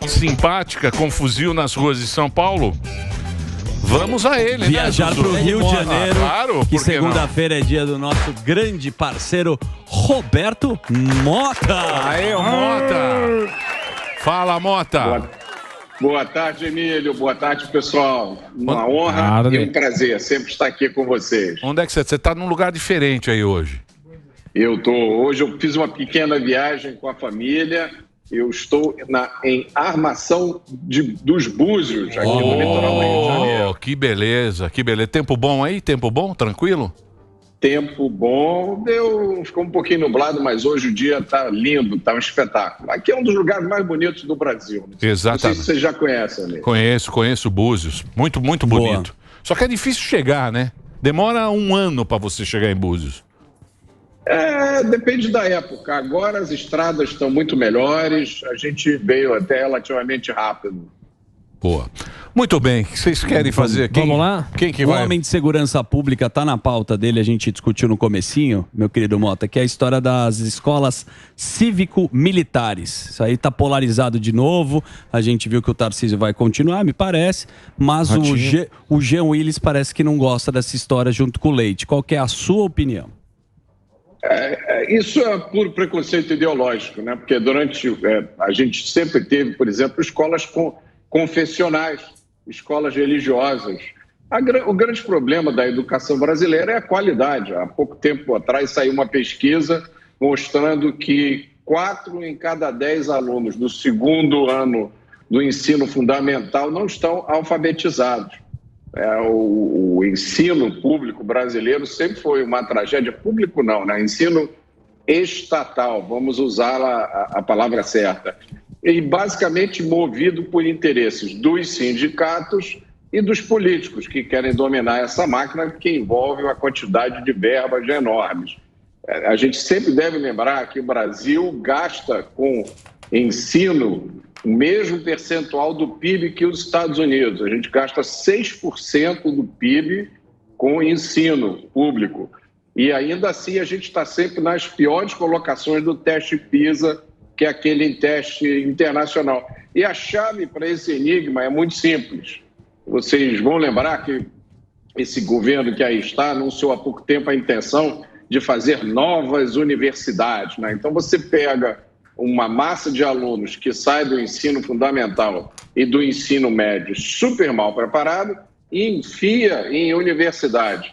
simpática com fuzil nas ruas de São Paulo? Vamos a ele, viajar para o Rio de Janeiro, claro, que segunda-feira é dia do nosso grande parceiro Roberto Mota. Aê, Mota! Fala, Mota! Boa tarde, Emílio. Boa tarde, pessoal. Uma honra e um prazer sempre estar aqui com vocês. Onde é que você está? Você está num lugar diferente aí hoje. Hoje eu fiz uma pequena viagem com a família. Eu estou em Armação dos Búzios, aqui no litoral do Rio de Janeiro. Que beleza, que beleza. Tempo bom aí? Tempo bom? Tranquilo? Tempo bom, ficou um pouquinho nublado, mas hoje o dia está lindo, está um espetáculo. Aqui é um dos lugares mais bonitos do Brasil. Exatamente. Não sei se você já conhece, amigo. Conheço Búzios. Muito, muito bonito. Só que é difícil chegar, né? Demora um ano para você chegar em Búzios. Depende da época. Agora as estradas estão muito melhores, a gente veio até relativamente rápido. Boa. Muito bem, o que vocês querem fazer? Vamos lá? Quem que o vai? Homem de Segurança Pública está na pauta dele, a gente discutiu no comecinho, meu querido Mota, que é a história das escolas cívico-militares. Isso aí está polarizado de novo, a gente viu que o Tarcísio vai continuar, me parece, mas o Jean Willis parece que não gosta dessa história junto com o Leite. Qual que é a sua opinião? Isso é puro preconceito ideológico, né? Porque a gente sempre teve, por exemplo, escolas confessionais, escolas religiosas. O grande problema da educação brasileira é a qualidade. Há pouco tempo atrás saiu uma pesquisa mostrando que 4 em cada 10 alunos do segundo ano do ensino fundamental não estão alfabetizados. O ensino público brasileiro sempre foi uma tragédia. Público não, né? Ensino estatal, vamos usar a palavra certa. E basicamente movido por interesses dos sindicatos e dos políticos que querem dominar essa máquina que envolve uma quantidade de verbas enormes. A gente sempre deve lembrar que o Brasil gasta com ensino o mesmo percentual do PIB que os Estados Unidos. A gente gasta 6% do PIB com ensino público. E ainda assim a gente está sempre nas piores colocações do teste PISA, que é aquele teste internacional. E a chave para esse enigma é muito simples. Vocês vão lembrar que esse governo que aí está anunciou há pouco tempo a intenção de fazer novas universidades, né? Então você pega uma massa de alunos que sai do ensino fundamental e do ensino médio super mal preparado e enfia em universidade.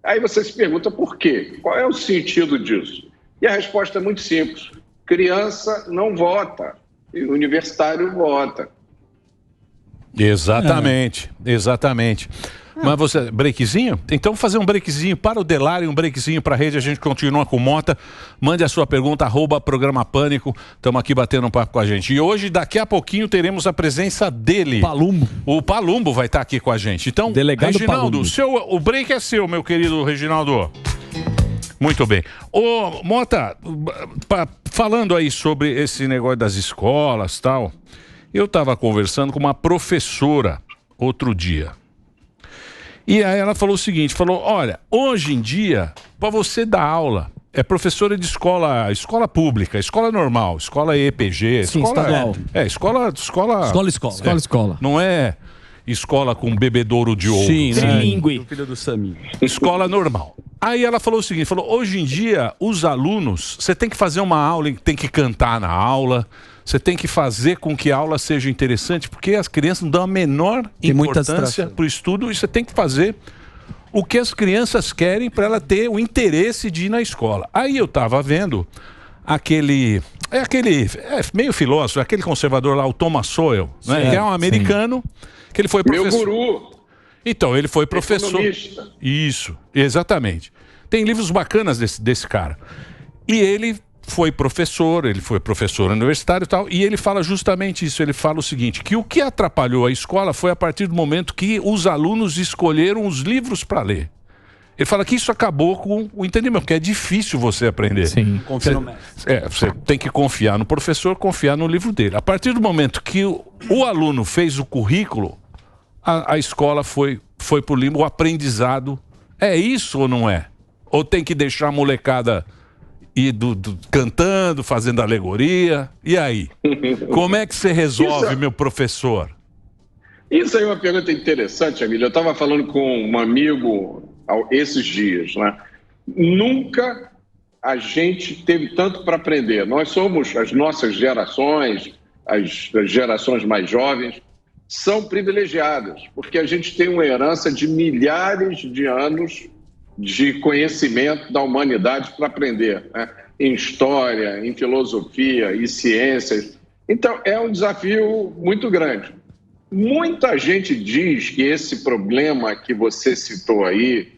Aí você se pergunta por quê? Qual é o sentido disso? E a resposta é muito simples. Criança não vota, e o universitário vota. Exatamente. Mas você, breakzinho? Então fazer um breakzinho para o Delari, um breakzinho para a rede, a gente continua com o Mota. Mande a sua pergunta, @programa Pânico. Estamos aqui batendo um papo com a gente. E hoje, daqui a pouquinho, teremos a presença dele. Palumbo. O Palumbo vai estar aqui com a gente. Então, Delegado Reginaldo, o break é seu, meu querido Reginaldo. Muito bem. Ô, Mota, falando aí sobre esse negócio das escolas e tal, eu estava conversando com uma professora outro dia. E aí ela falou o seguinte, olha, hoje em dia, para você dar aula, é professora de escola pública, escola normal, escola EPG, sim, estadual. Escola. Não é escola com bebedouro de ouro. Sim, né? Filho do Sami. Escola normal. Aí ela falou o seguinte, hoje em dia, os alunos, você tem que fazer uma aula, tem que cantar na aula, você tem que fazer com que a aula seja interessante, porque as crianças não dão a menor importância para o estudo e você tem que fazer o que as crianças querem para ela ter o interesse de ir na escola. Aí eu estava vendo aquele meio filósofo, aquele conservador lá, o Thomas Sowell, né, que é um americano, que ele foi professor. Meu guru. Então, ele foi professor. Economista. Isso, exatamente. Tem livros bacanas desse cara. E ele foi professor universitário e tal, e ele fala justamente isso, ele fala o seguinte, que o que atrapalhou a escola foi a partir do momento que os alunos escolheram os livros para ler. Ele fala que isso acabou com o entendimento, porque é difícil você aprender. Sim, confia no mestre. Você tem que confiar no professor, confiar no livro dele. A partir do momento que o aluno fez o currículo, a escola foi pro limbo, o aprendizado. É isso ou não é? Ou tem que deixar a molecada e cantando, fazendo alegoria. E aí? Como é que você resolve, meu professor? Isso aí é uma pergunta interessante, Emílio. Eu estava falando com um amigo esses dias, né? Nunca a gente teve tanto para aprender. Nós somos, as nossas gerações, as gerações mais jovens, são privilegiadas, porque a gente tem uma herança de milhares de anos de conhecimento da humanidade para aprender, né? Em história, em filosofia e ciências. Então, é um desafio muito grande. Muita gente diz que esse problema que você citou aí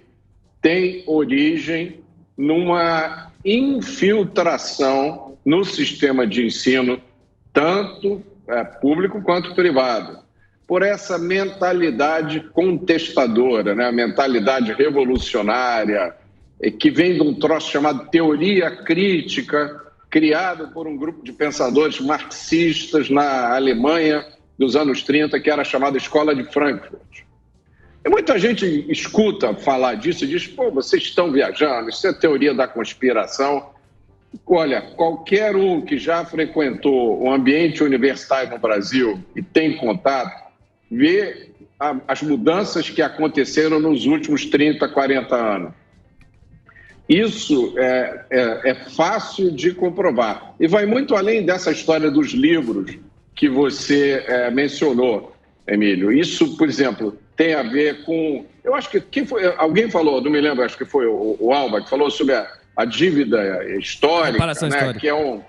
tem origem numa infiltração no sistema de ensino, tanto público quanto privado, por essa mentalidade contestadora, né? A mentalidade revolucionária, que vem de um troço chamado teoria crítica, criado por um grupo de pensadores marxistas na Alemanha dos anos 30, que era chamada Escola de Frankfurt. E muita gente escuta falar disso e diz, pô, vocês estão viajando, isso é teoria da conspiração. Olha, qualquer um que já frequentou o ambiente universitário no Brasil e tem contato, vê as mudanças que aconteceram nos últimos 30, 40 anos. Isso é fácil de comprovar. E vai muito além dessa história dos livros que você mencionou, Emílio. Isso, por exemplo, tem a ver com... Eu acho que alguém falou, não me lembro, acho que foi o Alba, que falou sobre a dívida histórica, né, histórica. Que é um...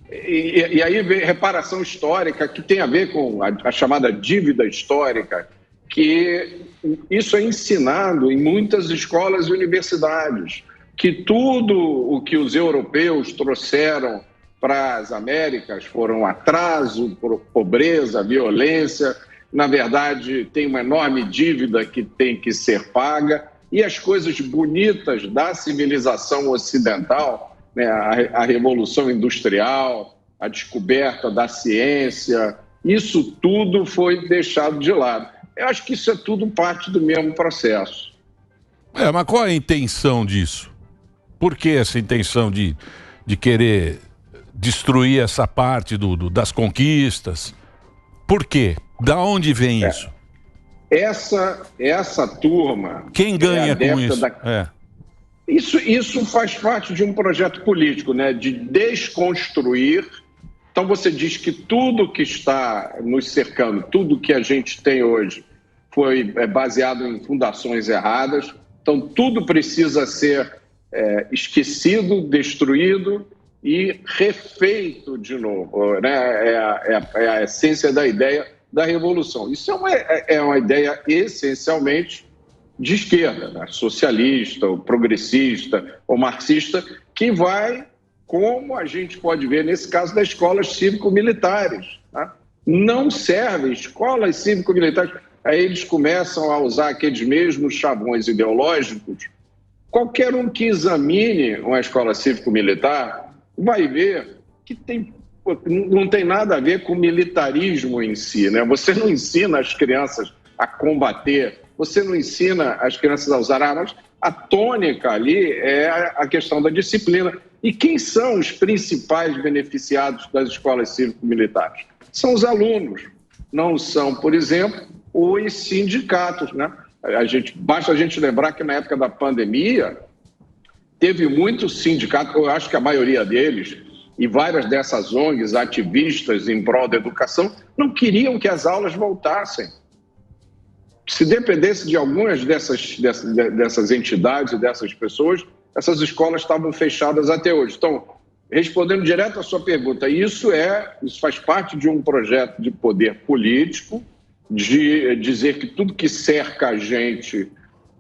E aí vem reparação histórica, que tem a ver com a chamada dívida histórica, que isso é ensinado em muitas escolas e universidades, que tudo o que os europeus trouxeram para as Américas foram atraso, pobreza, violência. Na verdade, tem uma enorme dívida que tem que ser paga, e as coisas bonitas da civilização ocidental, né, a Revolução Industrial, a descoberta da ciência, isso tudo foi deixado de lado. Eu acho que isso é tudo parte do mesmo processo. Mas qual é a intenção disso? Por que essa intenção de querer destruir essa parte das conquistas? Por quê? Da onde vem isso? Essa turma... Quem ganha com isso? Isso faz parte de um projeto político, né? De desconstruir. Então você diz que tudo que está nos cercando, tudo que a gente tem hoje foi baseado em fundações erradas. Então tudo precisa ser esquecido, destruído e refeito de novo, né? É a essência da ideia da revolução. Isso é uma ideia essencialmente de esquerda, né? Socialista, ou progressista, ou marxista, que vai, como a gente pode ver nesse caso das escolas cívico-militares, né? Não servem escolas cívico-militares. Aí eles começam a usar aqueles mesmos chavões ideológicos. Qualquer um que examine uma escola cívico-militar vai ver que não tem nada a ver com militarismo em si, né? Você não ensina as crianças a combater, você não ensina as crianças a usar armas. A tônica ali é a questão da disciplina. E quem são os principais beneficiados das escolas cívico-militares? São os alunos, não são, por exemplo, os sindicatos, né? Basta a gente lembrar que na época da pandemia teve muitos sindicatos, eu acho que a maioria deles, e várias dessas ONGs ativistas em prol da educação, não queriam que as aulas voltassem. Se dependesse de algumas dessas entidades e dessas pessoas, essas escolas estavam fechadas até hoje. Então, respondendo direto à sua pergunta, isso faz parte de um projeto de poder político, de dizer que tudo que cerca a gente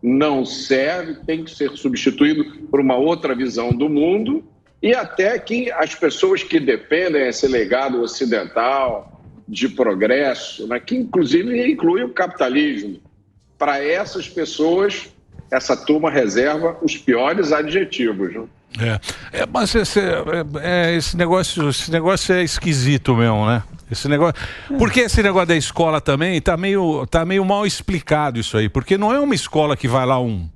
não serve, tem que ser substituído por uma outra visão do mundo, e até que as pessoas que defendem esse legado ocidental de progresso, né, que inclusive inclui o capitalismo, para essas pessoas, essa turma reserva os piores adjetivos. Né? Mas esse negócio é esquisito mesmo, né? Esse negócio... Porque esse negócio da escola também tá meio mal explicado isso aí, porque não é uma escola que vai lá um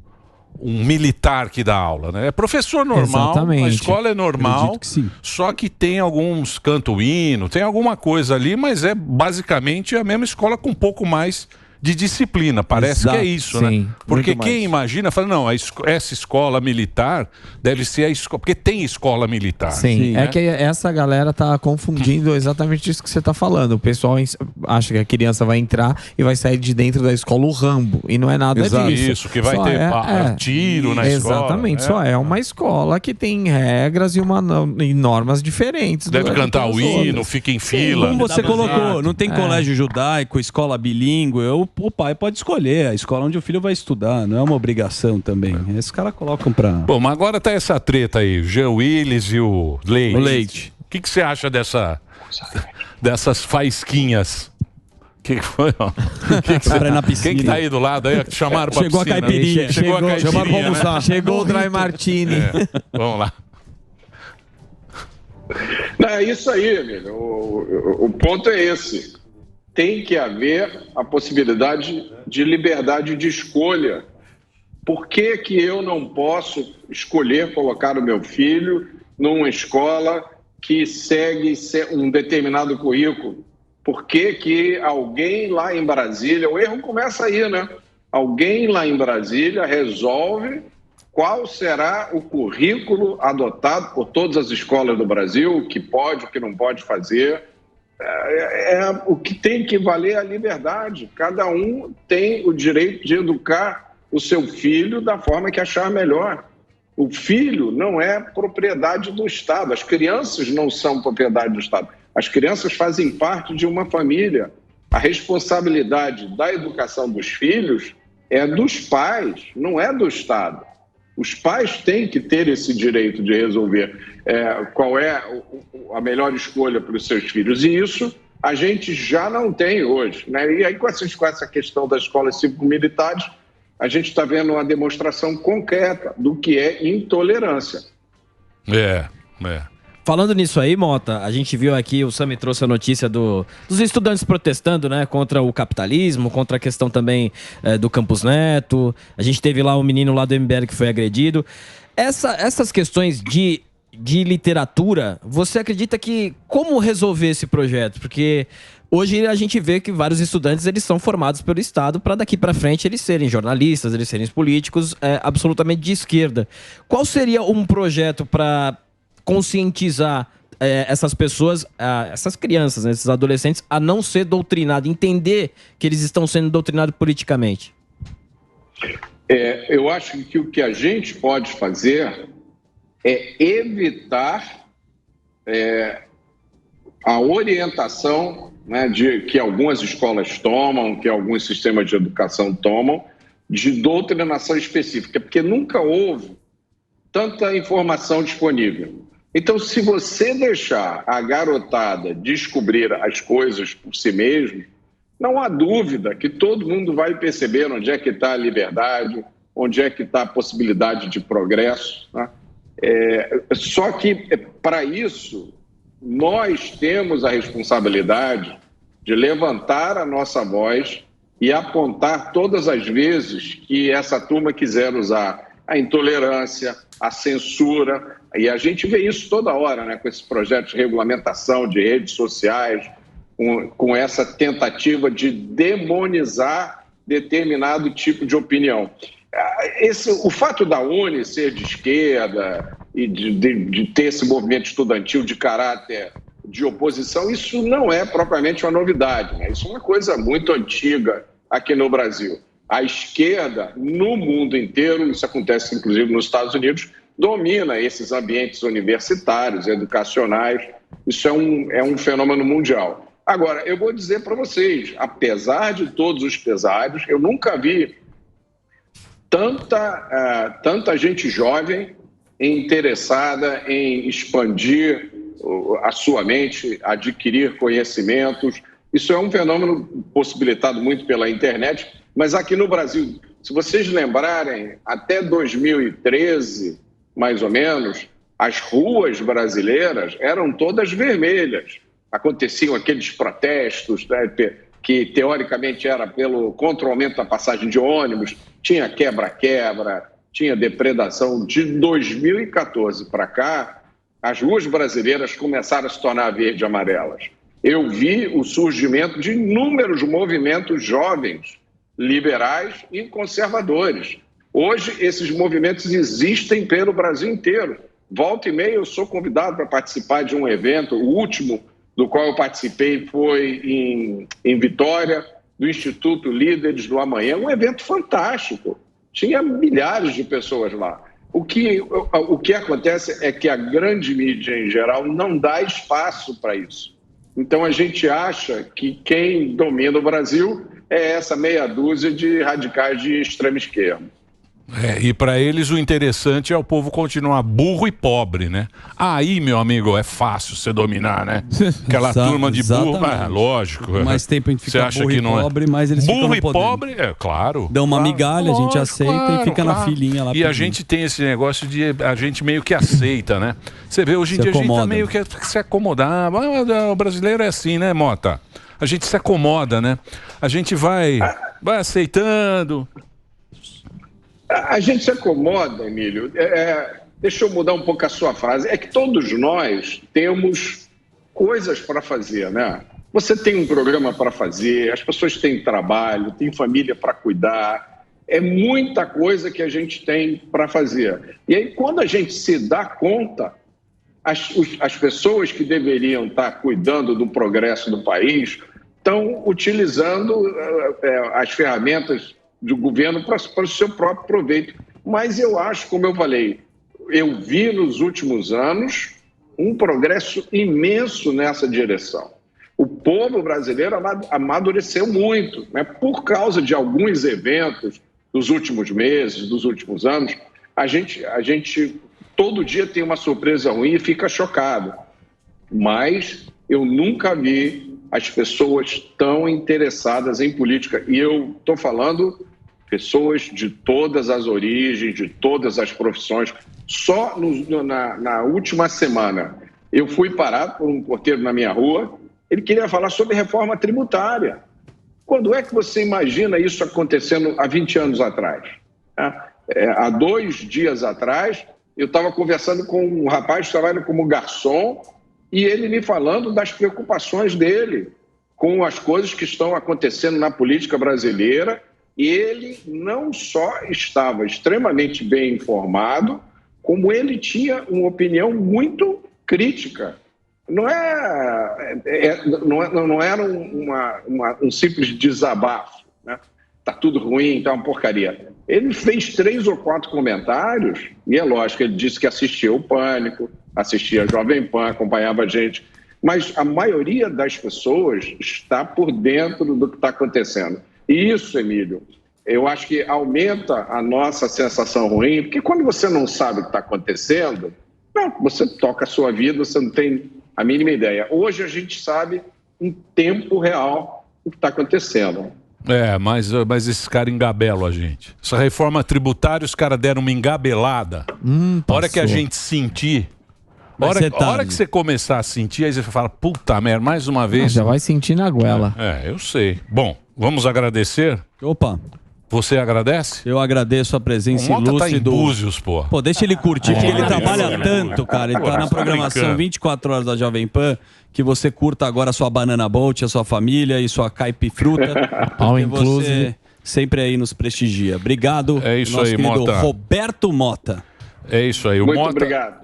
um militar que dá aula, né? É professor normal, Exatamente. a escola é normal, Acredito que sim. só que tem alguns canto hino, tem alguma coisa ali, mas é basicamente a mesma escola com um pouco mais de disciplina. Parece Exato, que é isso, sim, né? Porque muito quem mais. imagina, fala, não, essa escola militar deve ser a escola, porque tem escola militar. Sim, né? é que essa galera tá confundindo exatamente isso que você tá falando. O pessoal acha que a criança vai entrar e vai sair de dentro da escola o Rambo. E não é nada Exato. disso. Isso, que vai Só ter tiro na escola. Exatamente, só é uma escola que tem regras e normas diferentes. Deve cantar o hino, fica em fila. Como você colocou, Exato. não tem colégio judaico, escola bilíngue, o pai pode escolher a escola onde o filho vai estudar, não é uma obrigação também. Esses caras colocam pra... Bom, mas agora tá essa treta aí, o Jean Willis e o Leite. O Leite. O que você acha dessas faísquinhas? O que foi, ó? Pra ir na piscina. Quem que tá aí do lado aí? Chamaram pra Chegou a piscina. caipirinha. Chegou a caipirinha, chamaram pra né? almoçar. Chegou o Dry Martini. Vamos lá. Não, é isso aí, amigo. O ponto é esse. Tem que haver a possibilidade de liberdade de escolha. Por que que eu não posso escolher colocar o meu filho numa escola que segue um determinado currículo? Por que que alguém lá em Brasília, o erro começa aí, né? Alguém lá em Brasília resolve qual será o currículo adotado por todas as escolas do Brasil, o que pode, o que não pode fazer. O que tem que valer é a liberdade. Cada um tem o direito de educar o seu filho da forma que achar melhor. O filho não é propriedade do Estado. As crianças não são propriedade do Estado. As crianças fazem parte de uma família. A responsabilidade da educação dos filhos é dos pais, não é do Estado. Os pais têm que ter esse direito de resolver qual é a melhor escolha para os seus filhos. E isso a gente já não tem hoje, né? E aí, com essa questão das escolas cívico-militares, a gente está vendo uma demonstração concreta do que é intolerância. Falando nisso aí, Mota, a gente viu aqui, o Sami trouxe a notícia dos estudantes protestando, né, contra o capitalismo, contra a questão também do Campus Neto. A gente teve lá um menino lá do MBL que foi agredido. Essas questões de literatura, você acredita que... Como resolver esse projeto? Porque hoje a gente vê que vários estudantes, eles são formados pelo Estado para daqui para frente eles serem jornalistas, eles serem políticos absolutamente de esquerda. Qual seria um projeto para conscientizar essas pessoas, essas crianças, né, esses adolescentes, a não ser doutrinado, entender que eles estão sendo doutrinados politicamente? Eu acho que o que a gente pode fazer é evitar a orientação, né, que algumas escolas tomam, que alguns sistemas de educação tomam, de doutrinação específica, porque nunca houve tanta informação disponível. Então, se você deixar a garotada descobrir as coisas por si mesmo, não há dúvida que todo mundo vai perceber onde é que está a liberdade, onde é que está a possibilidade de progresso, né? Só que, para isso, nós temos a responsabilidade de levantar a nossa voz e apontar todas as vezes que essa turma quiser usar a intolerância, a censura, e a gente vê isso toda hora, né, com esses projetos de regulamentação de redes sociais, com essa tentativa de demonizar determinado tipo de opinião. O fato da UNE ser de esquerda e de ter esse movimento estudantil de caráter de oposição, isso não é propriamente uma novidade, né? Isso é uma coisa muito antiga aqui no Brasil. A esquerda, no mundo inteiro, isso acontece inclusive nos Estados Unidos, domina esses ambientes universitários, educacionais. Isso é um fenômeno mundial. Agora, eu vou dizer para vocês, apesar de todos os pesares, eu nunca vi tanta gente jovem interessada em expandir a sua mente, adquirir conhecimentos. Isso é um fenômeno possibilitado muito pela internet, mas aqui no Brasil, se vocês lembrarem, até 2013, mais ou menos, as ruas brasileiras eram todas vermelhas. Aconteciam aqueles protestos, né, que teoricamente era contra o aumento da passagem de ônibus, tinha quebra-quebra, tinha depredação. De 2014 para cá, as ruas brasileiras começaram a se tornar verde e amarelas. Eu vi o surgimento de inúmeros movimentos jovens, liberais e conservadores. Hoje, esses movimentos existem pelo Brasil inteiro. Volta e meia, eu sou convidado para participar de um evento. O último do qual eu participei foi em Vitória, do Instituto Líderes do Amanhã. Um evento fantástico. Tinha milhares de pessoas lá. O que acontece é que a grande mídia, em geral, não dá espaço para isso. Então, a gente acha que quem domina o Brasil é essa meia dúzia de radicais de extrema esquerda. E para eles o interessante é o povo continuar burro e pobre, né? Aí, meu amigo, é fácil você dominar, né? Aquela turma de burro, lógico. Mais tempo a gente fica burro e pobre, mais eles ficam no poder. Burro e pobre, claro. Dão uma migalha, a gente aceita e fica na filinha lá. E a gente tem esse negócio de a gente meio que aceita, né? Você vê, hoje em dia a gente tá meio que se acomodar. O brasileiro é assim, né, Mota? A gente se acomoda, né? A gente vai aceitando. A gente se acomoda, Emílio. Deixa eu mudar um pouco a sua frase. É que todos nós temos coisas para fazer, né? Você tem um programa para fazer, as pessoas têm trabalho, têm família para cuidar. É muita coisa que a gente tem para fazer. E aí, quando a gente se dá conta, as pessoas que deveriam estar cuidando do progresso do país estão utilizando as ferramentas do governo para o seu próprio proveito. Mas eu acho, como eu falei, eu vi nos últimos anos um progresso imenso nessa direção. O povo brasileiro amadureceu muito, né? Por causa de alguns eventos dos últimos meses, dos últimos anos. A gente todo dia tem uma surpresa ruim e fica chocado. Mas eu nunca vi as pessoas tão interessadas em política. E eu estou falando pessoas de todas as origens, de todas as profissões. Só na última semana, eu fui parado por um porteiro na minha rua, ele queria falar sobre reforma tributária. Quando é que você imagina isso acontecendo há 20 anos atrás? Há 2 dias atrás, eu estava conversando com um rapaz que trabalha como garçom e ele me falando das preocupações dele com as coisas que estão acontecendo na política brasileira. E ele não só estava extremamente bem informado, como ele tinha uma opinião muito crítica. Não era um simples desabafo, né? Tá tudo ruim, tá uma porcaria. Ele fez 3 ou 4 comentários, e é lógico, ele disse que assistia o Pânico, assistia a Jovem Pan, acompanhava a gente, mas a maioria das pessoas está por dentro do que está acontecendo. E isso, Emílio, eu acho que aumenta a nossa sensação ruim, porque quando você não sabe o que está acontecendo, você toca a sua vida, você não tem a mínima ideia. Hoje a gente sabe em tempo real o que está acontecendo. Mas esses caras engabelam a gente. Essa reforma tributária, os caras deram uma engabelada. A hora que a gente sentir... A hora que você começar a sentir, aí você fala, puta merda, mais uma vez... Já vai sentir na goela. Eu sei. Bom, vamos agradecer? Opa. Você agradece? Eu agradeço a presença ilustre tá em Búzios, pô. Pô, deixa ele curtir, porque ele trabalha tanto, cara. Ele tá na programação 24 horas da Jovem Pan, que você curta agora a sua Banana Bolt, a sua família e sua caipifruta. All inclusive. Você sempre aí nos prestigia. Obrigado. É isso nosso aí, querido Mota. Roberto Mota. É isso aí. Muito obrigado.